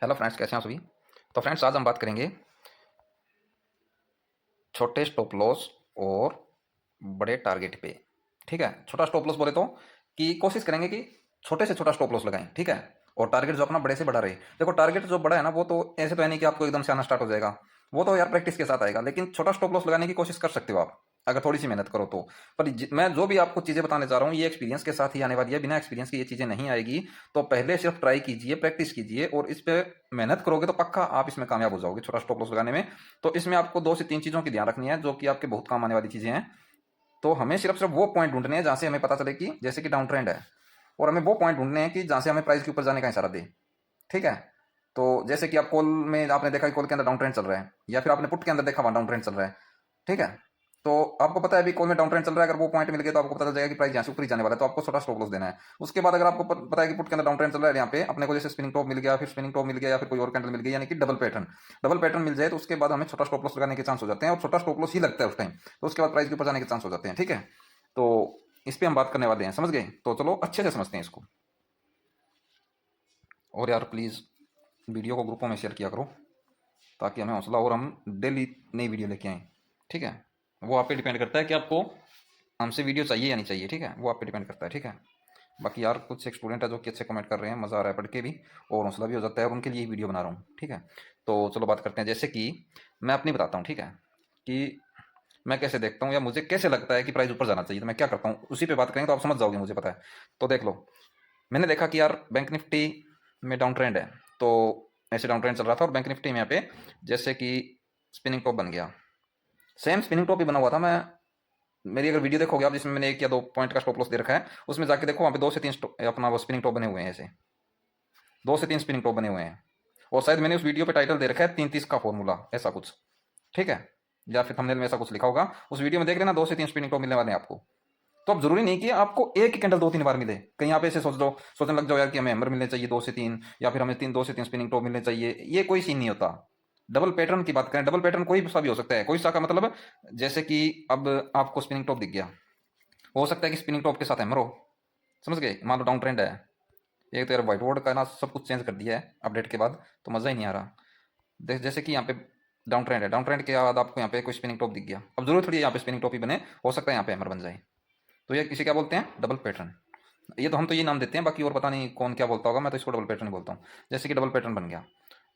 Hello friends, कैसे हैं आप सभी। तो फ्रेंड्स, आज हम बात करेंगे छोटे स्टॉप लॉस और बड़े टारगेट पे। ठीक है, छोटा स्टॉप लॉस बोले तो कि कोशिश करेंगे कि छोटे से छोटा स्टॉप लॉस लगाएं। ठीक है, और टारगेट जो अपना बड़े से बड़ा रहे। देखो, टारगेट जो बड़ा है ना, वो तो ऐसे तो है नहीं कि आपको एकदम से आना स्टार्ट हो जाएगा। वो तो यार प्रैक्टिस के साथ आएगा, लेकिन छोटा स्टॉप लॉस लगाने की कोशिश कर सकते हो आप, अगर थोड़ी सी मेहनत करो तो। पर मैं जो भी आपको चीज़ें बताने जा रहा हूँ, ये एक्सपीरियंस के साथ ही आने वाली है। बिना एक्सपीरियंस के ये चीज़ें नहीं आएगी। तो पहले सिर्फ ट्राई कीजिए, प्रैक्टिस कीजिए, और इस पे मेहनत करोगे तो पक्का आप इसमें कामयाब हो जाओगे, छोटा स्टॉप लॉस लगाने में। तो इसमें आपको 2 से 3 चीज़ों की ध्यान रखनी है, जो कि आपके बहुत काम आने वाली चीज़ें हैं। तो हमें सिर्फ सिर्फ वो पॉइंट ढूंढने हैं जहां से हमें पता चले कि जैसे कि डाउन ट्रेंड है, और हमें वो पॉइंट ढूंढने हैं कि जहां से हमें प्राइस के ऊपर जाने का इशारा दे। ठीक है, तो जैसे कि आप कॉल में आपने देखा कि कॉल के अंदर डाउन ट्रेंड चल रहा है, या फिर आपने पुट के अंदर देखा वहां डाउन ट्रेंड चल रहा है। ठीक है, तो आपको पता है अभी कॉल में डाउन ट्रेंड चल रहा है, अगर वो पॉइंट मिल गया तो आपको पता चल जाएगा कि प्राइस यहाँ से ऊपर ही जाने वाला है, तो आपको छोटा स्टॉप लॉस देना है। उसके बाद अगर आपको पता है कि पुट के अंदर डाउन ट्रेंड चल रहा है, यहाँ पे अपने को जैसे स्पिनिंग टॉप मिल गया, फिर स्पिनिंग टॉप मिल गया, या फिर कोई और कैंडल मिल गई, यानी कि डबल पैटर्न मिल जाए, तो उसके बाद हमें छोटा स्टॉप लॉस लगाने के चांस हो जाते हैं, और छोटा स्टॉप लॉस ही लगता है उस टाइम। तो उसके बाद प्राइस के ऊपर जाने के चांस हो जाते हैं। ठीक है, तो इस पे हम बात करने वाले हैं, समझ गए। तो चलो अच्छे से समझते हैं इसको। और यार प्लीज़ वीडियो को ग्रुपों में शेयर किया करो, ताकि हमें हौसला और हम डेली नई वीडियो लेके आएँ। ठीक है, वो आप पे डिपेंड करता है कि आपको हमसे वीडियो चाहिए या नहीं चाहिए। ठीक है, वो आप पे डिपेंड करता है। ठीक है, बाकी यार कुछ एक स्टूडेंट है जो कि अच्छे कमेंट कर रहे हैं, मज़ा आ रहा है पढ़ के भी, और हौसला भी हो जाता है, और उनके लिए वीडियो बना रहा हूँ। ठीक है, तो चलो बात करते हैं। जैसे कि मैं अपनी बताता हूँ। ठीक है, कि मैं कैसे देखता हूँ या मुझे कैसे लगता है कि प्राइस ऊपर जाना चाहिए, तो मैं क्या करता हूँ उसी पे बात करेंगे तो आप समझ जाओगे, मुझे पता है। तो देख लो, मैंने देखा कि यार बैंक निफ्टी में डाउन ट्रेंड है, तो ऐसे डाउन ट्रेंड चल रहा था, और बैंक निफ्टी में यहाँ पे जैसे कि स्पिनिंग टॉप बन गया। सेम स्पिनिंग टॉप ही बना हुआ था। मैं मेरी अगर वीडियो देखोगे आप, जिसमें मैंने 1 या 2 पॉइंट का स्टॉप लॉस दे रखा है, उसमें जाके देखो, वहाँ पे 2 से 3 अपना वो स्पिनिंग टॉप बने हुए हैं। ऐसे 2 से 3 स्पिनिंग टॉप बने हुए हैं, और शायद मैंने उस वीडियो पे टाइटल दे रखा है 33 का फॉर्मूला, ऐसा कुछ। ठीक है, या फिर थंबनेल में ऐसा कुछ लिखा होगा, उस वीडियो में देख लेना। 2 से 3 स्पिनिंग टॉप मिलने वाले हैं आपको। तो अब जरूरी नहीं कि आपको एक ही कैंडल 2-3 बार मिले। कहीं आप ऐसे सोचने लग जाओ यार कि हमें हैमर मिलने चाहिए 2 से 3, या फिर हमें 2 से 3 स्पिनिंग टॉप मिलने चाहिए। ये कोई सीन नहीं होता। डबल पैटर्न की बात करें, डबल पैटर्न कोई सा भी हो सकता है, कोई सा का मतलब, जैसे कि अब आपको स्पिनिंग टॉप दिख गया, हो सकता है कि स्पिनिंग टॉप के साथ हैमर हो। समझ गए, मान लो डाउन ट्रेंड है। एक तो यार व्हाइट बोर्ड का ना सब कुछ चेंज कर दिया है अपडेट के बाद, तो मज़ा ही नहीं आ रहा। जैसे कि यहाँ पे डाउन ट्रेंड है, डाउन ट्रेंड के बाद आपको यहाँ पे कोई स्पिनिंग टॉप दिख गया। अब जरूरत थोड़ी है यहाँ पे स्पिनिंग टॉप ही बने, हो सकता है यहाँ पे हैमर बन जाए। तो ये इसे क्या बोलते हैं, डबल पैटर्न। ये तो हम तो ये नाम देते हैं, बाकी और पता नहीं कौन क्या बोलता होगा, मैं तो इसको डबल पैटर्न बोलता हूँ। जैसे कि डबल पैटर्न बन गया,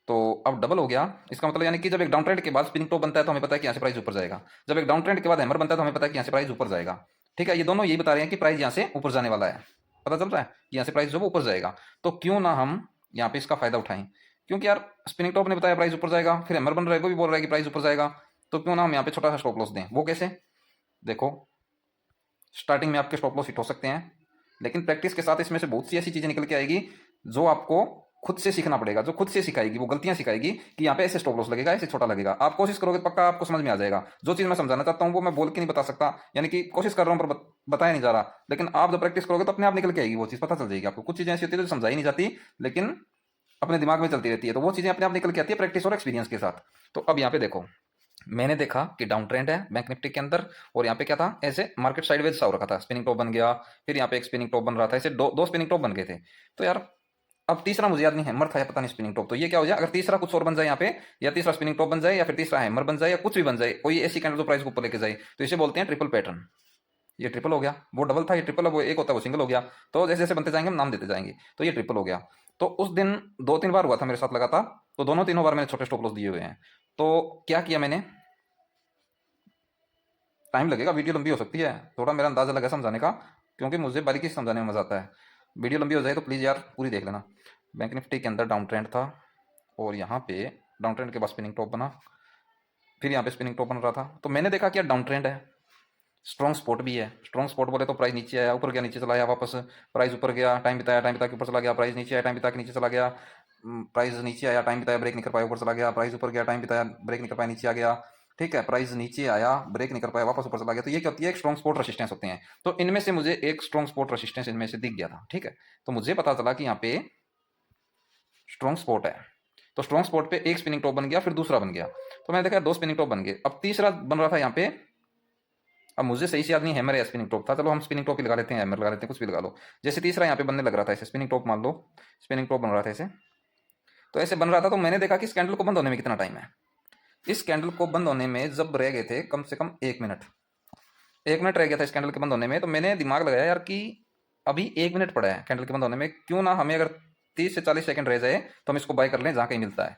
तो अब डबल हो गया। इसका मतलब यानी कि जब एक डाउन ट्रेंड के बाद स्पिनिंग टॉप बनता है तो हमें पता है कि यहाँ से प्राइस ऊपर जाएगा। जब एक डाउन ट्रेंड के बाद हैमर बनता है तो हमें पता है कि यहाँ से प्राइस ऊपर जाएगा। ठीक है, ये दोनों यही बता रहे हैं कि प्राइस यहाँ से ऊपर जाने वाला है। पता चल रहा है कि यहाँ से प्राइस जो वो ऊपर जाएगा। तो क्यों ना हम यहाँ पे इसका फायदा उठाएं। क्योंकि यार स्पिनिंग टॉप ने बताया प्राइस ऊपर जाएगा, फिर हैमर बन रहा है वो भी बोल रहा है कि प्राइस ऊपर जाएगा। तो क्यों ना हम यहाँ पे छोटा सा स्टॉप लॉस दें। वो कैसे, देखो, स्टार्टिंग में आपके स्टॉप लॉस हिट हो सकते हैं, लेकिन प्रैक्टिस के साथ इसमें से बहुत सी ऐसी चीजें निकल के आएगी जो आपको खुद से सीखना पड़ेगा, जो खुद से सिखाएगी, वो गलतियां सिखाएगी कि यहाँ पे ऐसे स्टॉप लॉस लगेगा, ऐसे छोटा लगेगा। आप कोशिश करोगे तो पक्का आपको समझ में आ जाएगा। जो चीज मैं समझाना चाहता हूँ वो मैं बोल के नहीं बता सकता, यानी कि कोशिश कर रहा हूँ पर बताया नहीं जा रहा। लेकिन आप जब प्रैक्टिस करोगे तो अपने आप निकल के आएगी, वो चीज पता चल जाएगी आपको। कुछ चीजें ऐसी होती है जो समझाई नहीं जाती, लेकिन अपने दिमाग में चलती रहती है, तो वो चीजें अपने आप निकल के आती है प्रैक्टिस और एक्सपीरियंस के साथ। तो अब यहाँ पे देखो, मैंने देखा कि डाउन ट्रेंड है बैंक निफ्टी के अंदर, और यहाँ पे क्या था, ऐसे मार्केट साइडवेज सा हो रखा था, स्पिनिंग टॉप बन गया, फिर यहाँ पे एक स्पिनिंग टॉप बन रहा था, ऐसे दो दो स्पिनिंग टॉप बन गए थे। तो यार अब तीसरा मुझे याद नहीं, हैमर था या पता नहीं स्पिनिंग टॉप, तो ये क्या हो जाए अगर तीसरा कुछ और बन जाए यहाँ पे, या तीसरा स्पिनिंग टॉप बन जाए, या फिर तीसरा हैमर बन जाए, या कुछ भी बन जाए, कोई ऐसी कैंडल जो प्राइस को ऊपर लेके जाए, तो इसे बोलते हैं ट्रिपल पैटर्न। ये ट्रिपल हो गया, वो डबल था, ये ट्रिपल, वो एक होता है वो सिंगल हो गया। तो जैसे जैसे बनते जाएंगे हम नाम देते जाएंगे, तो ये ट्रिपल हो गया। तो उस दिन 2-3 बार हुआ था मेरे साथ लगातार, तो दोनों तीनों बार मैंने छोटे स्टॉप लॉस दिए हुए हैं। तो क्या किया मैंने, टाइम लगेगा, वीडियो लंबी हो सकती है, थोड़ा मेरा अंदाजा लगा समझाने का, क्योंकि मुझे बारीकी से समझाने में मजा आता है। वीडियो लंबी हो जाए तो प्लीज़ यार पूरी देख लेना। बैंक निफ्टी के अंदर डाउन ट्रेंड था, और यहाँ पे डाउन ट्रेंड के बाद स्पिनिंग टॉप बना, फिर यहाँ पे स्पिनिंग टॉप बन रहा था। तो मैंने देखा कि यार डाउन ट्रेंड है, स्ट्रॉन्ग स्पॉट भी है। स्ट्रॉन्ग स्पॉट बोले तो प्राइस नीचे आया, ऊपर गया, नीचे चला आया वापस, प्राइस ऊपर गया, टाइम बिताया, टाइम बिता के ऊपर चला गया, प्राइस नीचे आया, टाइम बिता के नीचे चला गया, प्राइस नीचे आया, टाइम बिताया, ब्रेक नहीं कर पाया, ऊपर चला गया, प्राइस ऊपर गया, टाइम बिताया, ब्रेक नहीं कर पाया, नीचे आ गया। ठीक है, प्राइस नीचे आया, ब्रेक नहीं कर पाया, वापस ऊपर चला गया। तो ये क्या होती है, एक स्ट्रॉन्ग स्पॉट रेसिस्टेंस होते हैं। तो इनमें से मुझे एक स्ट्रॉन्ग स्पॉट रेसिस्टेंस इनमें से दिख गया था। ठीक है, तो मुझे पता चला कि यहाँ पे स्ट्रॉन्ग स्पॉट है। तो स्ट्रॉन्ग स्पॉट पे एक स्पिनिंग टॉप बन गया, फिर दूसरा बन गया, तो मैंने देखा 2 स्पिनिंग टॉप बन गए, अब तीसरा बन रहा था यहाँ पे। अब मुझे सही से याद नहीं हैमर या स्पिनिंग टॉप था, चलो हम स्पिनिंग टॉप ही लगा लेते हैं, हैमर लगा लेते हैं, कुछ भी लगा लो। जैसे तीसरा यहाँ पे बनने लग रहा था ऐसे, स्पिनिंग टॉप मान लो, स्पिनिंग टॉप बन रहा था ऐसे, तो ऐसे बन रहा था, तो मैंने देखा कि इस कैंडल को बंद होने में कितना टाइम है। इस कैंडल को बंद होने में जब रह गए थे कम से कम 1 मिनट, 1 मिनट रह गया था इस कैंडल के बंद होने में, तो मैंने दिमाग लगाया यार कि अभी 1 मिनट पड़ा है कैंडल के बंद होने में, क्यों ना हमें अगर 30 से 40 सेकंड रह जाए तो हम इसको बाय कर लें जहाँ कहीं मिलता है।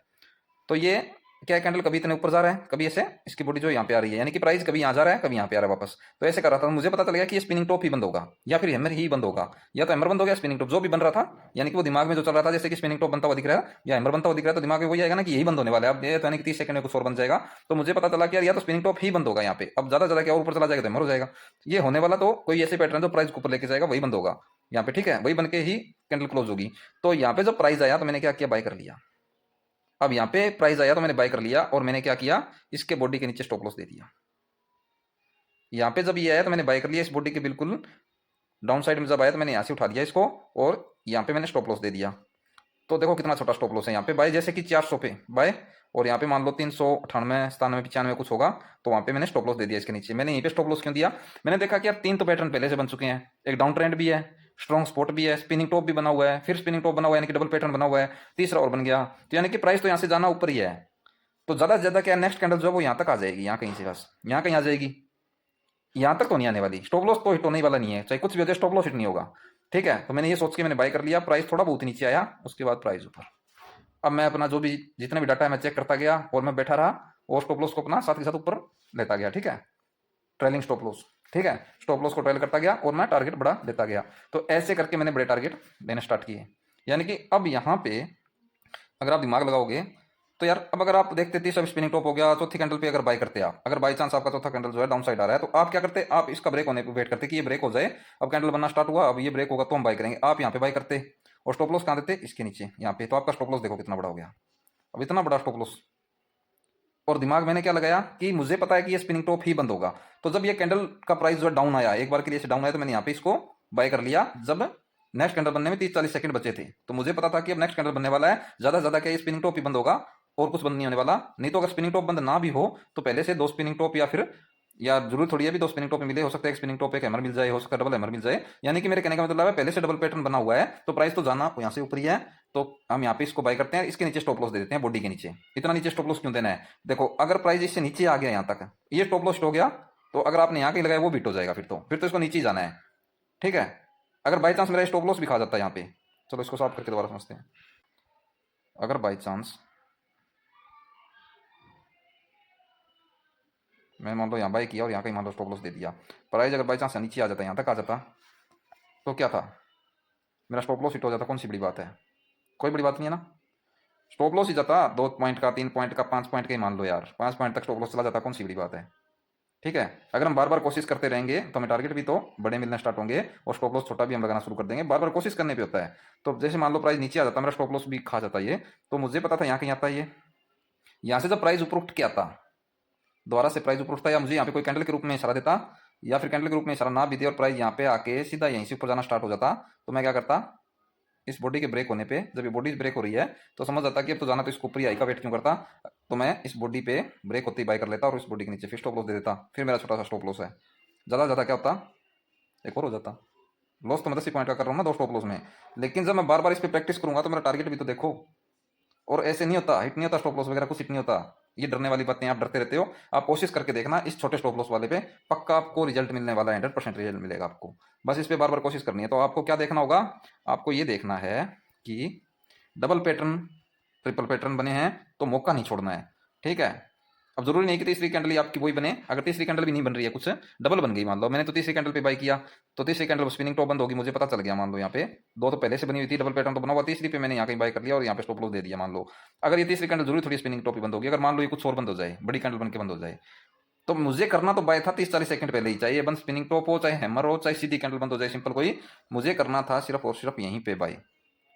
तो ये क्या है, कैंडल कभी इतने ऊपर जा रहा है, कभी ऐसे इसकी बॉडी जो यहाँ पे आ रही है, यानी कि प्राइस कभी यहाँ जा रहा है कभी यहाँ पे आ रहा है वापस। तो ऐसे कर रहा था, मुझे पता चल गया कि ये स्पिनिंग टॉप ही बंद होगा या फिर हैमर ही बंद होगा, या तो हैमर बंद हो गया स्पिनिंग टॉप जो भी बन रहा था, यानी कि वो दिमाग में जो चल रहा था जैसे कि स्पिनिंग टॉप बनता हुआ दिख रहा है या हैमर बनता हुआ दिख रहा है, तो दिमाग में वही आएगा ना कि यही बंद होने वाला है। अब ये तो यानी कि 30 सेकंड में कुछ और बन जाएगा। तो मुझे पता चला कि यार या तो स्पिनिंग टॉप ही बंद होगा यहाँ पे, अब ज्यादा ज्यादा क्या और ऊपर चला जाएगा तो हैमर हो जाएगा। ये होने वाला तो कोई ऐसे पैटर्न जो प्राइस को ऊपर लेके जाएगा वही बंद होगा यहाँ पे, ठीक है, वही बन के ही कैंडल क्लोज होगी। तो यहाँ पे जब प्राइस आया तो मैंने क्या किया, बाय कर लिया। अब यहाँ पे प्राइस आया तो मैंने बाय कर लिया और मैंने क्या किया, इसके बॉडी के नीचे स्टॉप लॉस दे दिया। यहाँ पे जब ये आया तो मैंने बाय कर लिया इस बॉडी के बिल्कुल डाउन साइड में, जब आया तो मैंने यहाँ से उठा दिया इसको और यहाँ पे मैंने स्टॉप लॉस दे दिया। तो देखो कितना छोटा स्टॉप लॉस है यहाँ पे, बाय जैसे कि 400 पे बाय, और यहाँ पे मान लो 398 97 95 कुछ होगा, तो वहाँ पे मैंने स्टॉप लॉस दे दिया इसके नीचे। मैंने यहीं पे स्टॉप लॉस क्यों दिया, मैंने देखा कि यार 3 तो पैटर्न पहले से बन चुके हैं, एक डाउन ट्रेंड भी है, स्ट्रॉन्ग स्पॉट भी है, स्पिनिंग टॉप भी बना हुआ है, फिर स्पिनिंग टॉप बना हुआ है, यानी कि डबल पैटर्न बना हुआ है, तीसरा और बन गया, तो यानी कि प्राइस तो यहाँ से जाना ऊपर ही है। तो ज्यादा से ज्यादा क्या, नेक्स्ट कैंडल जो है वो यहाँ तक आ जाएगी, यहाँ कहीं से, बस यहाँ कहीं आ जाएगी, यहाँ तक तो नहीं आने वाली। स्टॉप लॉस तो हिट होने ही वाला नहीं है, चाहे कुछ भी हो जाए स्टॉप लॉस हिट नहीं होगा, ठीक है। तो मैंने ये सोच के मैंने बाय कर लिया, प्राइस थोड़ा बहुत नीचे आया, उसके बाद प्राइस ऊपर। अब मैं अपना जो भी जितना भी डाटा है मैं चेक करता गया और मैं बैठा रहा और स्टॉप लॉस को अपना साथ के साथ ऊपर लेता गया, ठीक है, ट्रेलिंग स्टॉप लॉस, ठीक है, स्टॉप लॉस को ट्रेल करता गया और मैं टारगेट बढ़ा देता गया। तो ऐसे करके मैंने बड़े टारगेट देने स्टार्ट किए। यानी कि अब यहाँ पे अगर आप दिमाग लगाओगे तो यार, अब अगर आप देखते थे सब स्पिनिंग टॉप हो गया, चौथी कैंडल पे अगर बाय करते आप, अगर बाई चांस आपका चौथा कैंडल जो है डाउन साइड आ रहा है, तो आप क्या करते, आप इसका ब्रेक होने पे वेट करते कि ये ब्रेक हो जाए, अब कैंडल बनना स्टार्ट हुआ, अब ये ब्रेक होगा तो हम बाय करेंगे, आप यहाँ पे बाय करते और स्टॉप लॉस कहाँ देते, इसके नीचे यहाँ पे। तो आपका स्टॉप लॉस देखो कितना बड़ा हो गया, अब इतना बड़ा स्टॉप लॉस। और दिमाग मैंने क्या लगाया कि मुझे पता है कि ये स्पिनिंग टॉप ही बंद होगा, तो जब ये कैंडल का प्राइस जो डाउन आया, एक बार के लिए डाउन आया, तो मैंने यहाँ पे इसको बाय कर लिया जब नेक्स्ट कैंडल बनने में 30-40 सेकंड बचे थे। तो मुझे पता था कि अब नेक्स्ट कैंडल बनने वाला है, ज्यादा से ज्यादा क्या ये स्पिनिंग टॉप ही बंद होगा और कुछ बंद नहीं होने वाला। नहीं तो अगर स्पिनिंग टॉप बंद ना भी हो तो पहले से 2 स्पिनिंग टॉप, या फिर या जरूर थोड़ी है भी 2 स्पिनिंग टॉप मिले, हो सकता है एक स्पिनिंग टॉप एक हैमर मिल जाए, हो सकता है डबल हैमर मिल जाए। यानी कि मेरे कहने का मतलब है पहले से डबल पैटर्न बना हुआ है, तो प्राइस तो जाना यहाँ से ऊपर ही है। तो हम यहाँ पे इसको बाय करते हैं, इसके नीचे स्टॉप लॉस दे देते हैं, बॉडी के नीचे। इतना नीचे स्टॉप लॉस क्यों देना है, देखो अगर प्राइस इससे नीचे आ गया यहाँ तक, ये स्टॉप लॉस हो गया, तो अगर आपने यहाँ कहीं लगाया वो बीट हो जाएगा, फिर तो इसको नीचे ही जाना है, ठीक है। अगर बाई चांस मेरा स्टॉप लॉस भी खा जाता है यहाँ पे, चलो इसको साफ करके दोबारा समझते हैं। अगर बाई चांस मैंने मान लो यहाँ बाई किया और यहाँ कहीं मान लो स्टॉप लॉस दे दिया, प्राइस अगर बाई चांस नीचे आ जाता है, यहाँ तक आ जाता, तो क्या था, मेरा स्टॉप लॉस हिट हो जाता, कौन सी बड़ी बात है, कोई बड़ी बात नहीं है ना। स्टॉप लॉस ही जाता 2 पॉइंट का, 3 पॉइंट का, 5 पॉइंट का ही मान लो यार, 5 पॉइंट तक स्टॉप लॉस चला जाता, कौन सी बड़ी बात है, ठीक है। अगर हम बार बार कोशिश करते रहेंगे तो हमें टारगेट भी तो बड़े मिलने स्टार्ट होंगे और स्टॉप लॉस छोटा भी हम लगाना शुरू कर देंगे, बार बार कोशिश करने पे होता है। तो जैसे मान लो प्राइस नीचे आ जाता, मेरा स्टॉप लॉस भी खा जाता ये, तो मुझे पता था यहाँ कहीं आता है, ये यहाँ से जब प्राइस ऊपर उठ के आता, दोबारा से प्राइस ऊपर उठता, या मुझे यहाँ पे कोई कैंडल के रूप में इशारा देता, या फिर कैंडल के रूप में इशारा ना भी दे और प्राइस यहाँ पे आके सीधा यहीं से ऊपर जाना स्टार्ट हो जाता, तो मैं क्या करता, इस बॉडी के ब्रेक होने पे, जब ये बॉडी ब्रेक हो रही है तो समझ आता कि अब तो जाना तो इसको ऊपर ही आई का वेट क्यों करता, तो मैं इस बॉडी पे ब्रेक होती ही बाय कर लेता और इस बॉडी के नीचे फिर स्टॉप लॉस दे देता, फिर मेरा छोटा सा स्टॉप लॉस है, ज़्यादा ज़्यादा क्या होता, एक और हो जाता। लॉस तो मैं 10 पॉइंट का कर रहा हूँ ना 2 स्टॉप लॉस में, लेकिन जब मैं बार बार इस पर प्रैक्टिस करूंगा तो मेरा टारगेट भी तो देखो, और ऐसे नहीं होता, हिट नहीं होता, स्टॉप लॉस वगैरह कुछ हिट नहीं होता। ये डरने वाली बातें आप डरते रहते हो, आप कोशिश करके देखना इस छोटे स्टॉप लॉस वाले पे, पक्का आपको रिजल्ट मिलने वाला है, 100% रिजल्ट मिलेगा आपको। बस इस पे बार बार कोशिश करनी है। तो आपको क्या देखना होगा, आपको ये देखना है कि डबल पैटर्न ट्रिपल पैटर्न बने हैं तो मौका नहीं छोड़ना है, ठीक है। अब जरूरी नहीं कि तीसरी कैंडल ही आपकी वही बने, अगर तीसरी कैंडल भी नहीं बन रही है, कुछ डबल बन गई मान लो, मैंने तो तीसरी कैंडल पे बाय किया, तो तीसरी कैंडल स्पिनिंग टॉप बंद होगी, मुझे पता चल गया, मान लो यहाँ पे 2 तो पहले से बनी हुई थी, डबल पैटर्न तो बना हुआ, तीसरी पे मैंने यहाँ कहीं बाय कर लिया और यहाँ पे स्टॉप लॉस दे दिया। मान लो अगर ये तीसरी कैंडल जरूरी थोड़ी स्पिनिंग टॉप ही बंद होगी, अगर मान लो ये कुछ और बंद हो जाए, बड़ी कैंडल बन के बंद हो जाए, तो मुझे करना तो बाय था 30-40 सेकंड पहले ही, चाहे ये बंद स्पिनिंग टॉप हो, चाहे हैमर हो, चाहे सीधी कैंडल बंद हो जाए, सिंपल कोई, मुझे करना था सिर्फ और सिर्फ यहीं पे बाय।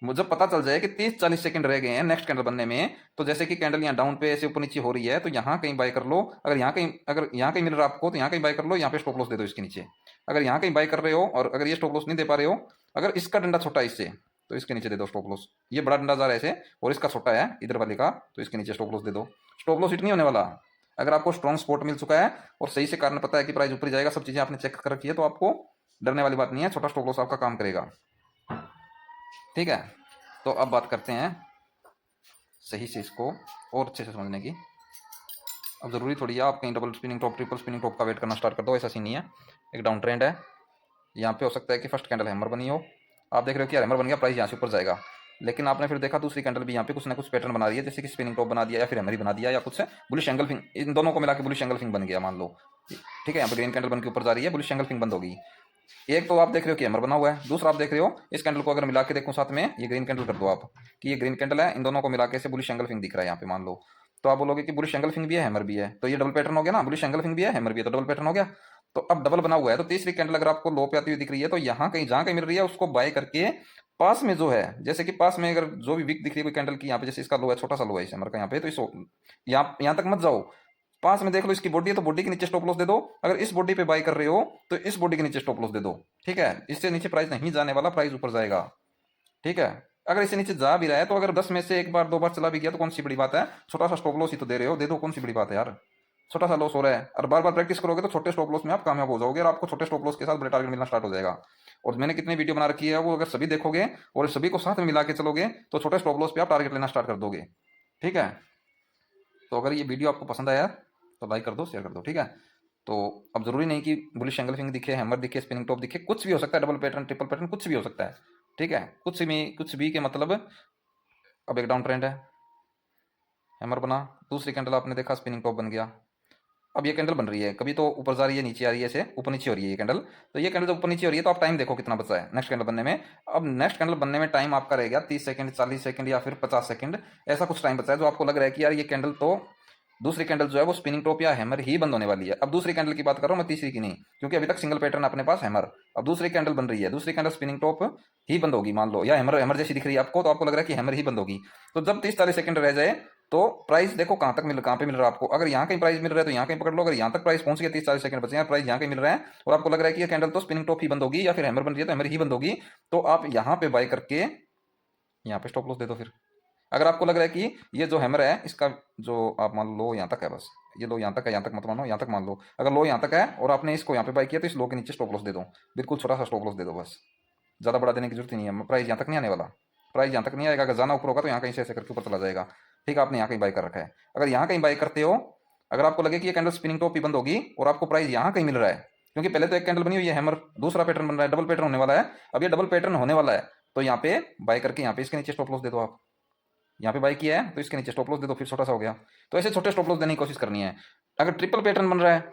मुझे पता चल जाए कि 30-40 सेकंड रह गए हैं नेक्स्ट कैंडल बनने में, तो जैसे कि कैंडल यहाँ डाउन पे ऐसे ऊपर नीचे हो रही है, तो यहाँ कहीं बाय कर लो, अगर यहाँ कहीं मिल रहा है आपको तो यहाँ कहीं बाय कर लो, यहाँ पे स्टॉप लॉस दे दो इसके नीचे। अगर यहाँ कहीं बाय कर रहे हो और अगर ये स्टॉप लॉस नहीं दे पा रहे हो, अगर इसका डंडा छोटा है इससे, तो इसके नीचे दे दो स्टॉप लॉस, ये बड़ा डंडा जा रहा है ऐसे और इसका छोटा है इधर वाले का, तो इसके नीचे स्टॉप लॉस दे दो। स्टॉप लॉस हिट नहीं होने वाला, अगर आपको स्ट्रॉन्ग सपोर्ट मिल चुका है और सही से कारण पता है कि प्राइस ऊपर जाएगा, सब चीजें आपने चेक कर रखी है, तो आपको डरने वाली बात नहीं है, छोटा स्टॉप लॉस आपका काम करेगा, ठीक है। तो अब बात करते हैं सही से इसको और अच्छे से समझने की। अब ज़रूरी थोड़ी है आप कहीं double spinning top triple spinning top का वेट करना स्टार्ट कर दो, ऐसा सीन नहीं है। एक डाउन ट्रेंड है, यहाँ पे हो सकता है कि फर्स्ट कैंडल हैमर बनी हो, आप देख रहे हो कि हैमर बन गया, प्राइस यहाँ से ऊपर जाएगा, लेकिन आपने फिर देखा दूसरी कैंडल भी यहाँ पे कुछ ना कुछ पैटर्न बना रही है, जैसे कि स्पिनिंग टॉप बना दिया या फिर हैमर ही बना दिया या कुछ बुलिश एंगल फिंग, इन दोनों को मिला के बुलिश एंगल फिंग बन गया मान लो। ठीक है, यहाँ पे ग्रीन कैंडल बन के ऊपर जा रही है, बुलिश एंगल फिंग बंद होगी। एक तो आप देख रहे हो कि हैमर बना हुआ है, दूसरा आप देख रहे हो इस कैंडल को अगर मिला के देखो साथ में, ये ग्रीन कैंडल कर दो आप कि ये ग्रीन कैंडल है, इन दोनों को मिला के से बुलिश एंगल फिंग दिख रहा है यहाँ पे मान लो, तो आप बोलोगे कि बुलिश एंगल फिंग भी है हैमर भी है, तो ये डबल पैटर्न हो गया ना, बुलिश एंगल फिंग भी है हैमर भी है, तो डबल पैटर्न हो गया। तो अब डबल बना हुआ है, तो तीसरी कैंडल अगर आपको लो पे आती हुई दिख रही है, तो यहाँ कहीं जहां कहीं मिल रही है उसको बाय करके पास में जो है, जैसे कि पास में अगर जो भी विक दिख रही है कोई कैंडल की, यहाँ पे जैसे इसका लो है, छोटा सा लो है इस हैमर का यहाँ पे, तो इस यहाँ तक मत जाओ, पास में देख लो इसकी बॉडी है, तो बॉडी के नीचे स्टॉप लॉस दे दो। अगर इस बॉडी पे बाय कर रहे हो तो इस बॉडी के नीचे स्टॉप लॉस दे दो। ठीक है, इससे नीचे प्राइस नहीं जाने वाला, प्राइस ऊपर जाएगा। ठीक है, अगर इससे नीचे जा भी रहा है तो अगर 10 में से एक बार 2 बार चला भी गया तो कौन सी बड़ी बात है, छोटा सा स्टॉप लॉस ही तो दे रहे हो, दे दो, कौन सी बड़ी बात है यार, छोटा सा लॉस हो रहा है, और बार बार प्रैक्टिस करोगे तो छोटे स्टॉप लॉस में आप कामयाब हो जाओगे और आपको छोटे स्टॉप लॉस के साथ बड़े टारगेट मिलना स्टार्ट हो जाएगा। और मैंने कितनी वीडियो बना रखी है वो अगर सभी देखोगे और सभी को साथ में मिला के चलोगे तो छोटे स्टॉप लॉस पे आप टारगेट लेना स्टार्ट कर दोगे। ठीक है, तो अगर ये वीडियो आपको पसंद आया तो लाइक कर दो, शेयर कर दो। ठीक है, तो अब जरूरी नहीं कि बुलिश एंगल फिंग दिखे, हैमर दिखे, स्पिनिंग टॉप दिखे, कुछ भी हो सकता है, डबल पैटर्न ट्रिपल पैटर्न कुछ भी हो सकता है। ठीक है, कुछ भी के मतलब अब एक डाउन ट्रेंड है, हैमर बना, दूसरी कैंडल आपने देखा स्पिनिंग टॉप बन गया, अब ये कैंडल बन रही है, कभी तो ऊपर जा रही है, नीचे आ रही है, ऐसे ऊपर नीचे हो रही है ये कैंडल, तो ये कैंडल जब ऊपर नीचे हो रही है तो आप टाइम देखो कितना बचा है नेक्स्ट कैंडल बनने में। अब नेक्स्ट कैंडल बनने में टाइम आपका रह गया 30 सेकंड, 40 सेकंड या फिर 50 सेकंड, ऐसा कुछ टाइम बचा है जो आपको लग रहा है कि यार ये कैंडल तो दूसरी कैंडल जो है वो स्पिनिंग टॉप या हैमर ही बंद होने वाली है। अब दूसरी कैंडल की बात कर रहा हूँ मैं, तीसरी की नहीं, क्योंकि अभी तक सिंगल पैटर्न अपने पास हैमर, अब दूसरी कैंडल बन रही है, दूसरी कैंडल स्पिनिंग टॉप ही बंद होगी मान लो, या हैमर हैमर जैसी दिख रही है आपको, तो आपको लग रहा है कि हैमर ही बंद होगी। तो जब 30-40 सेकंड रह जाए तो प्राइस देखो कहाँ पे मिल रहा है आपको, अगर यहाँ कहीं प्राइस मिल रहा है तो यहाँ कहीं पकड़ लो, अगर यहाँ तक प्राइस पहुंच गया 30-40 सेकंड बचे हैं, प्राइस यहाँ कहीं मिल रहा है और आपको लग रहा है कि ये कैंडल तो स्पिनिंग टॉप ही बंद होगी या फिर हैमर बन रही है तो हैमर ही बंद होगी, तो आप यहाँ पे बाय करके यहाँ पे स्टॉप लॉस दे दो। फिर अगर आपको लग रहा है कि ये जो हैमर है इसका जो आप मान लो यहाँ तक है, बस ये लो यहाँ तक है, यहाँ तक मत मानो, यहाँ तक मान लो, अगर लो यहाँ तक है और आपने इसको यहाँ पे बाय किया तो इस लो के नीचे स्टॉप लॉस दे दो, बिल्कुल छोटा सा स्टॉप लॉस दे दो, बस ज़्यादा बड़ा देने की जरूरत ही नहीं है, प्राइस यहाँ तक नहीं आने वाला, प्राइस यहाँ तक नहीं आएगा, अगर जाना ऊपर होगा तो यहाँ कहीं से ऐसे करके ऊपर चला जाएगा। ठीक है, आपने यहाँ कहीं बाय कर रखा है, अगर यहाँ कहीं बाय करते हो, अगर आपको लगे कि ये कैंडल स्पिनिंग टॉप ही बंद होगी और आपको प्राइस यहाँ कहीं मिल रहा है, क्योंकि पहले तो एक कैंडल बनी हुई है हैमर, दूसरा पैटर्न बन रहा है, डबल पैटर्न होने वाला है, अब ये डबल पैटर्न होने वाला है, तो यहाँ पे बाय करके यहाँ पे इसके नीचे स्टॉप लॉस दे दो आप, यहाँ पे बाय किया है तो इसके नीचे स्टॉप लॉस दे दो, फिर छोटा सा हो गया। तो ऐसे छोटे स्टॉप लॉस देने की कोशिश करनी है। अगर ट्रिपल पैटर्न बन रहा है,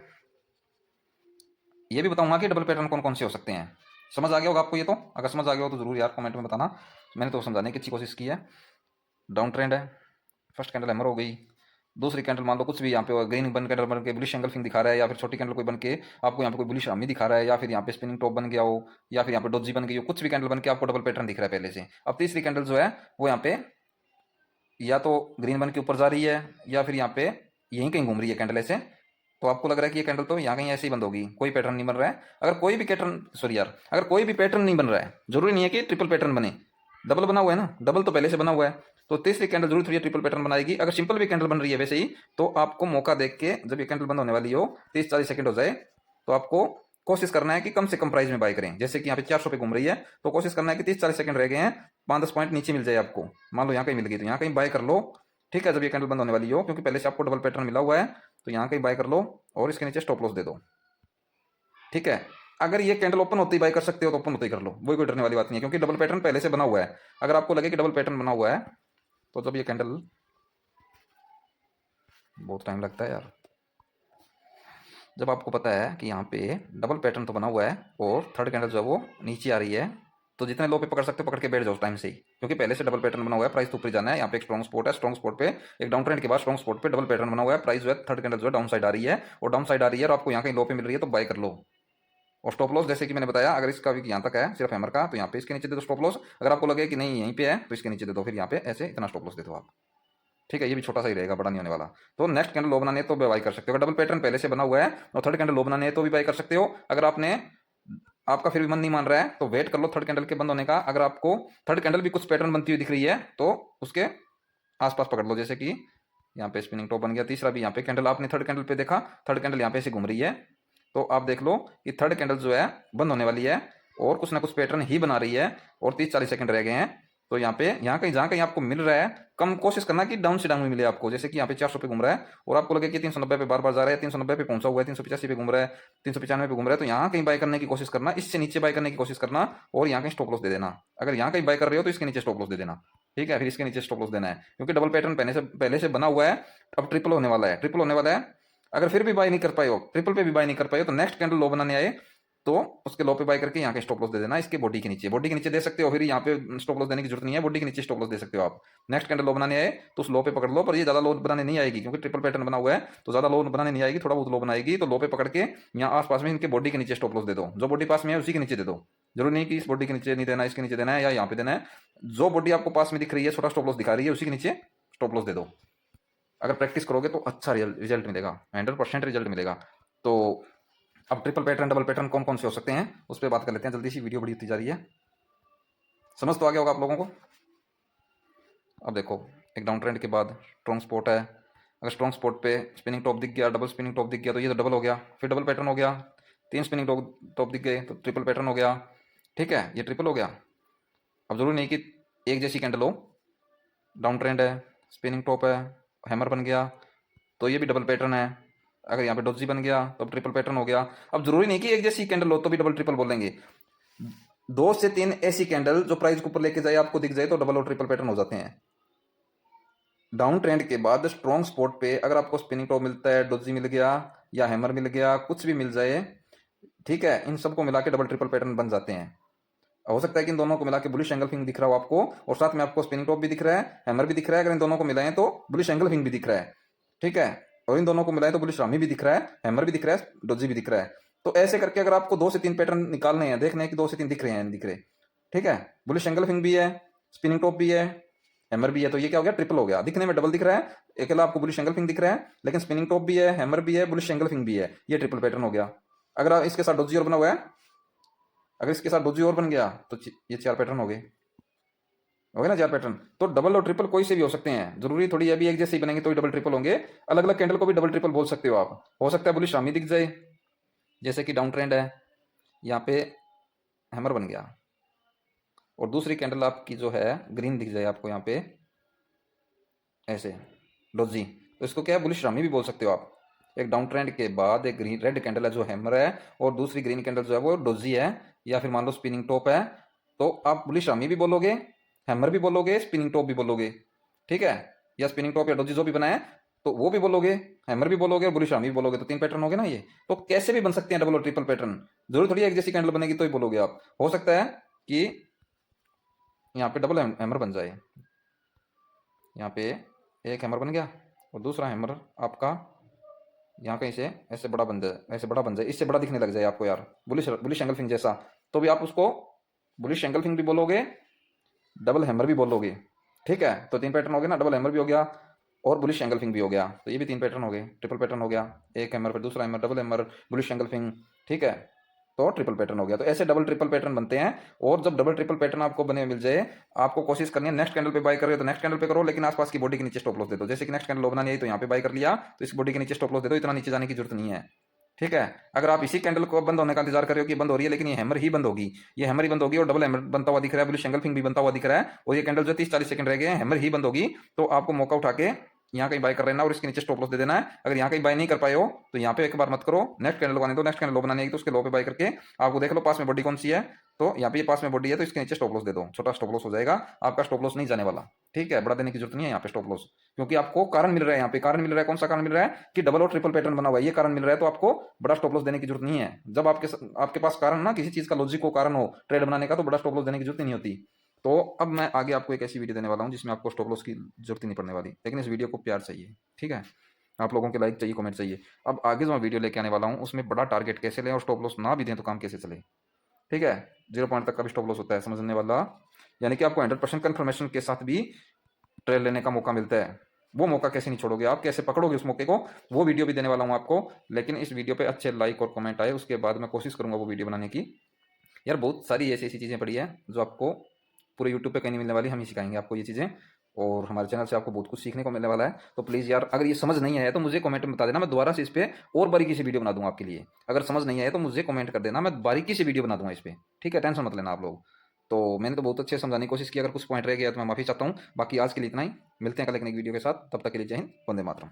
ये भी बताऊंगा कि डबल पैटर्न कौन कौन से हो सकते हैं, समझ आ गया होगा आपको ये, तो अगर समझ आ गया हो तो जरूर यार कमेंट में बताना, मैंने तो समझाने की अच्छी कोशिश की है। डाउन ट्रेंड है, फर्स्ट कैंडल हैमर हो गई, दूसरी कैंडल मान लो कुछ भी यहाँ पे ग्रीन बन कैंडल बन के बुलिश एंगल फिंग दिखा रहा है, या फिर छोटी कैंडल कोई बन के आपको यहाँ पे कोई बुलिश रामी दिखा रहा है, या फिर यहाँ पे स्पिनिंग टॉप बन गया हो, या फिर यहाँ पे डोजी बन गई हो, कुछ भी कैंडल बन के आपको डबल पैटर्न दिख रहा है पहले से। अब तीसरी कैंडल जो है वो यहाँ पे या तो ग्रीन बन के ऊपर जा रही है या फिर यहाँ पे यहीं कहीं घूम रही है कैंडल ऐसे, तो आपको लग रहा है कि ये कैंडल तो यहाँ कहीं ऐसे ही बंद होगी, कोई पैटर्न नहीं बन रहा है। अगर कोई भी पैटर्न सॉरी यार, अगर कोई भी पैटर्न नहीं बन रहा है, जरूरी नहीं है कि ट्रिपल पैटर्न बने, डबल बना हुआ है ना, डबल तो पहले से बना हुआ है, तो तीसरी कैंडल जरूर थोड़ी ट्रिपल पैटर्न बनाएगी। अगर सिंपल भी कैंडल बन रही है वैसे ही, तो आपको मौका देख के जब ये कैंडल बंद होने वाली हो 30-40 सेकंड हो जाए, तो आपको कोशिश करना है कि कम से कम प्राइस में बाय करें। जैसे कि यहाँ पे 400 पे घूम रही है, तो कोशिश करना है कि 30-40 सेकंड रह गए हैं, 5-10 पॉइंट नीचे मिल जाए आपको, मान लो यहाँ कहीं मिल गई तो यहाँ कहीं बाय कर लो। ठीक है, जब ये कैंडल बंद होने वाली हो, क्योंकि पहले से आपको डबल पैटर्न मिला हुआ है, तो यहाँ कहीं बाय कर लो और इसके नीचे स्टॉप लॉस दे दो। ठीक है, अगर ये कैंडल ओपन होती ही बाय कर सकते हो तो ओपन होते ही कर लो, वही कोई डरने वाली बात नहीं है, क्योंकि डबल पैटर्न पहले से बना हुआ है। अगर आपको लगे कि डबल पैटर्न बना हुआ है, तो जब ये कैंडल बहुत टाइम लगता है यार, जब आपको पता है कि यहाँ पे डबल पैटर्न तो बना हुआ है और थर्ड कैंडल जो है वो नीचे आ रही है, तो जितने लो पे पकड़ सकते हो पकड़ के बैठ जाओ टाइम से ही, क्योंकि पहले से डबल पैटर्न बना हुआ है, प्राइस तो ऊपर जाना है। यहाँ पे एक स्ट्रॉन्ग स्पॉट है, स्ट्रॉन्ग स्पॉट पे एक डाउन ट्रेंड के बाद स्ट्रॉन्ग स्पॉट पे डबल पैटर्न बना हुआ है, प्राइस जो है थर्ड कैंडल जो है डाउन साइड आ रही है, और डाउन साइड आ रही है और आपको यहाँ कहीं लो पे मिल रही है तो बाय कर लो। और स्टॉप लॉस जैसे कि मैंने बताया, अगर इसका भी यहाँ तक है सिर्फ हैमर का, तो यहाँ पे इसके नीचे दे दो स्टॉप लॉस। अगर आपको लगे कि नहीं यहीं पे है तो इसके नीचे दे दो, फिर यहाँ पे ऐसे इतना स्टॉप लॉस दे दो आप। ठीक है, ये भी छोटा सा ही रहेगा, बड़ा नहीं होने वाला। तो नेक्स्ट कैंडल लो बनाने है तो बाय कर सकते हो, अगर डबल पैटर्न पहले से बना हुआ है और थर्ड कैंडल लो बनाने है तो भी बाय कर सकते हो। अगर आपने आपका फिर भी मन नहीं मान रहा है तो वेट कर लो थर्ड कैंडल के बंद होने का। अगर आपको थर्ड कैंडल भी कुछ पैटर्न बनती हुई दिख रही है तो उसके आसपास पकड़ लो, जैसे कि यहाँ पे स्पिनिंग टॉप बन गया, तीसरा भी यहाँ पे कैंडल आपने थर्ड कैंडल पे देखा, थर्ड कैंडल यहाँ पे ऐसे घूम रही है, तो आप देख लो कि थर्ड कैंडल जो है बंद होने वाली है और कुछ ना कुछ पैटर्न ही बना रही है और 30-40 सेकंड रह गए हैं, तो यहाँ पे यहाँ कहीं जहाँ कहीं आपको मिल रहा है कम, कोशिश करना कि डाउन से डाउन में मिले आपको। जैसे कि यहाँ पे 400 पे घूम रहा है और आपको लगे कि 390 पे बार बार जा रहा है, 390 पे पहुंचा हुआ है, 385 पे घूम रहा है, 395 पे घूम रहा है, तो यहाँ कहीं बाय करने की कोशिश करना, इससे नीचे बाय करने की कोशिश करना और यहाँ कहीं स्टॉप लॉस दे देना। अगर यहाँ कहीं बाय कर रहे हो तो इसके नीचे स्टॉप लॉस दे देना, ठीक है। फिर इसके नीचे स्टॉप लॉस देना है, क्योंकि डबल पैटर्न पहले से बना हुआ है, अब ट्रिपल होने वाला है, ट्रिपल होने वाला है। अगर फिर भी बाय नहीं कर पाए हो, ट्रिपल पे भी बाय नहीं कर पाए हो, तो नेक्स्ट कैंडल लो बनाने आए तो उसके लो पे बाय करके यहाँ के स्टॉप लॉस दे देना, इसके बॉडी के नीचे, बॉडी के नीचे दे सकते हो, फिर यहाँ पे स्टॉप लॉस देने की जरूरत नहीं है, बॉडी के नीचे स्टॉप लॉस दे सकते हो आप। नेक्स्ट कैंडल लो बनाने आए तो उस लो पे पकड़ लो, पर ये ज्यादा लो बनाने नहीं आएगी क्योंकि ट्रिपल पैटर्न बना हुआ है, तो ज्यादा लो बनाने नहीं आएगी, थोड़ा बहुत लो बनाएगी। तो लो पे पकड़ के यहाँ आसपास में इनके बॉडी के नीचे स्टॉप लॉस दे दो, जो बॉडी पास में है उसी के नीचे दे दो। जरूरी नहीं कि इस बॉडी के नीचे नहीं देना है, इसके नीचे देना है या यहाँ पे देना है, जो बॉडी आपको पास में दिख रही है, छोटा स्टॉप लॉस दिखा रही है, उसी के नीचे स्टॉप लॉस दे दो। अगर प्रैक्टिस करोगे तो अच्छा रिजल्ट मिलेगा, 100% रिजल्ट मिलेगा। तो अब ट्रिपल पैटर्न डबल पैटर्न कौन कौन से हो सकते हैं उस पर बात कर लेते हैं जल्दी सी, वीडियो बड़ी होती जा रही है। समझ तो आ गया होगा आप लोगों को। अब देखो, एक डाउन ट्रेंड के बाद स्ट्रॉन्ग स्पॉट है, अगर स्ट्रॉन्ग स्पॉट पे स्पिनिंग टॉप दिख गया, डबल स्पिनिंग टॉप दिख गया, तो ये तो डबल हो गया, फिर डबल पैटर्न हो गया, 3 स्पिनिंग टॉप दिख गए तो ट्रिपल पैटर्न हो गया, ठीक है, ये ट्रिपल हो गया। अब जरूरी नहीं कि एक जैसी कैंडल हो, डाउन ट्रेंड है, स्पिनिंग टॉप है, हैमर बन गया तो ये भी डबल पैटर्न है। अगर यहाँ पे डोजी बन गया तो ट्रिपल पैटर्न हो गया। अब जरूरी नहीं कि एक जैसी कैंडल हो तो भी डबल ट्रिपल बोलेंगे, 2 से 3 ऐसी कैंडल जो प्राइस को ऊपर लेके जाए, आपको दिख जाए, तो डबल और ट्रिपल पैटर्न हो जाते हैं। डाउन ट्रेंड के बाद स्ट्रॉन्ग स्पॉट पे अगर आपको स्पिनिंग टॉप मिलता है, डोजी मिल गया या हैमर मिल गया, कुछ भी मिल जाए, ठीक है, इन सबको मिला के डबल ट्रिपल पैटर्न बन जाते हैं। हो सकता है कि इन दोनों को मिला के बुलिश एंगल फिंग दिख रहा हो आपको, और साथ में आपको स्पिनिंग टॉप भी दिख रहा है, हैमर भी दिख रहा है। अगर इन दोनों को मिलाएं तो बुलिश एंगल फिंग भी दिख रहा है, ठीक है, और इन दोनों को मिलाएं तो बुलिश रामी भी दिख रहा है, हैमर भी दिख रहा है, डोजी भी दिख रहा है। तो ऐसे करके अगर आपको 2 से 3 पैटर्न निकालने हैं, देखने हैं कि 2 से 3 दिख रहे हैं, दिख रहे, ठीक है, बुलिश एंगल फिंग भी है, स्पिनिंग टॉप भी है, हैमर भी है, तो ये क्या हो गया, ट्रिपल हो गया। दिखने में डबल दिख रहा है, अकेला आपको बुलिश एंगल फिंग दिख रहा है, लेकिन स्पिनिंग टॉप भी है, हैमर भी है, बुलिश एंगल फिंग भी है, ये ट्रिपल पैटर्न हो गया। अगर इसके साथ डोजी और बना हुआ है, अगर इसके साथ डोजी और बन गया तो ये 4 पैटर्न हो गए, हो गए ना 4 पैटर्न। तो डबल और ट्रिपल कोई से भी हो सकते हैं, जरूरी थोड़ी ये भी एक जैसे ही बनेंगे तो ही डबल ट्रिपल होंगे। अलग अलग कैंडल को भी डबल ट्रिपल बोल सकते हो आप। हो सकता है बुलिश रामी दिख जाए, जैसे कि डाउन ट्रेंड है, यहाँ पे हैमर बन गया, और दूसरी कैंडल आपकी जो है ग्रीन दिख जाए आपको यहाँ पे ऐसे डोजी, तो इसको क्या है, बुलिश रामी भी बोल सकते हो आप। एक डाउन ट्रेंड के बाद एक ग्रीन रेड कैंडल है जो हैमर है, और दूसरी ग्रीन कैंडल जो है वो डोजी है, या फिर मान लो स्पिनिंग टॉप है, तो आप बुलिश रामी भी बोलोगे, हैमर भी बोलोगे, स्पिनिंग टॉप भी बोलोगे, ठीक है, या स्पिनिंग टॉप या डोजी जो भी बनाए तो वो भी बोलोगे, हैमर भी बोलोगे और बुलिश रामी भी बोलोगे, तो 3 पैटर्न हो गए ना ये। तो कैसे भी बन सकते हैं डबल और ट्रिपल पैटर्न, जरूर थोड़ी एक जैसी कैंडल बनेगी तो ही बोलोगे आप। हो सकता है कि यहाँ पे डबल हैमर बन जाए, यहाँ पे एक हैमर बन गया और दूसरा हैमर आपका यहाँ कहीं से ऐसे बड़ा बन जाए, ऐसे बड़ा बन जाए, इससे बड़ा दिखने लग जाए आपको यार, बुलिश एंगल फिंग जैसा, तो भी आप उसको बुलिश एंगल फिंग भी बोलोगे, डबल हैमर भी बोलोगे, ठीक है। तो 3 पैटर्न हो गए ना, डबल हैमर भी हो गया और बुलिश एंगल फिंग भी हो गया, तो ये भी 3 पैटर्न हो गए, ट्रिपल पैटर्न हो गया, एक हैमर फिर दूसरा hammer, double hammer, bullish engulfing, ठीक है, तो ट्रिपल पैटर्न हो गया। तो ऐसे डबल ट्रिपल पैटर्न बनते हैं। और जब डबल ट्रिपल पैटर्न आपको बने मिल जाए, आपको कोशिश करनी है नेक्स्ट कैंडल पे बाय कर रहे हो तो नेक्स्ट कैंडल पे करो, लेकिन आसपास की बॉडी के नीचे स्टॉप लॉस दे दो। जैसे कि नेक्स्ट कैंडल लो बनानी है तो यहाँ पे बाय कर लिया, तो इस बॉडी के नीचे स्टॉप लॉस दे दो, इतना नीचे जाने की जरूरत नहीं है, ठीक है। अगर आप इसी कैंडल को बंद होने का इंतजार कर रहे हो कि बंद हो रही है, लेकिन ये हैमर ही बंद होगी, ये हैमर ही बंद होगी और डबल हैमर बनता हुआ दिख रहा है, बुलिश एंगल फिंग भी बनता हुआ दिख रहा है, और ये कैंडल जो 30-40 सेकंड रह गए हैं, हैमर ही बंद होगी, तो आपको मौका उठा के यहाँ कहीं बाय कर लेना और इसके नीचे स्टॉप लॉस दे देना है। अगर यहाँ कहीं बाय नहीं कर पाए हो तो यहाँ पे एक बार मत करो, नेक्स्ट कैंडल लगाने दो, नेक्स्ट कैंडल लो बनाने तो उसके लो पे बाय करके आपको देख लो पास में बॉडी कौन सी है, तो यहाँ पे ये पास में बॉडी है तो इसके नीचे स्टॉप लॉस दे दो, छोटा स्टॉप लॉस हो जाएगा, आपका स्टॉप लॉस नहीं जाने वाला, ठीक है, बड़ा देने की जरूरत नहीं है यहाँ पे स्टॉप लॉस, क्योंकि आपको कारण मिल रहा है, यहाँ पे कारण मिल रहा है, कौन सा कारण मिल रहा है कि डबल और ट्रिपल पैटर्न बना हुआ है, ये कारण मिल रहा है, तो आपको बड़ा स्टॉप लॉस देने की जरूरत नहीं है। जब आपके पास कारण ना, किसी चीज का लॉजिक को कारण हो ट्रेड बनाने का, तो बड़ा स्टॉप लॉस देने की जरूरत नहीं होती। तो अब मैं आगे आपको एक ऐसी वीडियो देने वाला हूँ जिसमें आपको स्टॉप लॉस की जरूरत ही नहीं पड़ने वाली, लेकिन इस वीडियो को प्यार चाहिए, ठीक है, आप लोगों के लाइक चाहिए, कमेंट चाहिए। अब आगे जो मैं वीडियो लेके आने वाला हूँ उसमें बड़ा टारगेट कैसे लें और स्टॉप लॉस ना भी दें तो काम कैसे चले, ठीक है। 0 पॉइंट तक का भी स्टॉप लॉस होता है समझने वाला, यानी कि आपको 100% कन्फर्मेशन के साथ भी ट्रेड लेने का मौका मिलता है। वो मौका कैसे नहीं छोड़ोगे आप, कैसे पकड़ोगे उस मौके को, वो वीडियो भी देने वाला हूँ आपको। लेकिन इस वीडियो पे अच्छे लाइक और कमेंट आए उसके बाद मैं कोशिश करूंगा वो वीडियो बनाने की। यार बहुत सारी ऐसी ऐसी चीज़ें पड़ी है जो आपको पूरे यूट्यूब पे कहीं नहीं मिलने वाली, हम ही सिखाएंगे आपको ये चीज़ें, और हमारे चैनल से आपको बहुत कुछ सीखने को मिलने वाला है। तो प्लीज़ यार अगर ये समझ नहीं आया तो मुझे कमेंट में बता देना, मैं दोबारा से इस पर और बारीकी से वीडियो बना दूंगा आपके लिए। अगर समझ नहीं आया तो मुझे कमेंट कर देना, मैं बारीकी से वीडियो बना दूंगा इस पर, ठीक है, टेंशन मत लेना आप लोग। तो मैंने तो बहुत अच्छे से समझाने की कोशिश की, अगर कुछ पॉइंट रह गया तो मैं माफ़ी चाहता हूँ। बाकी आज के लिए इतना ही, मिलते हैं कल एक नई वीडियो के साथ, तब तक के लिए जय हिंद, वंदे मातरम।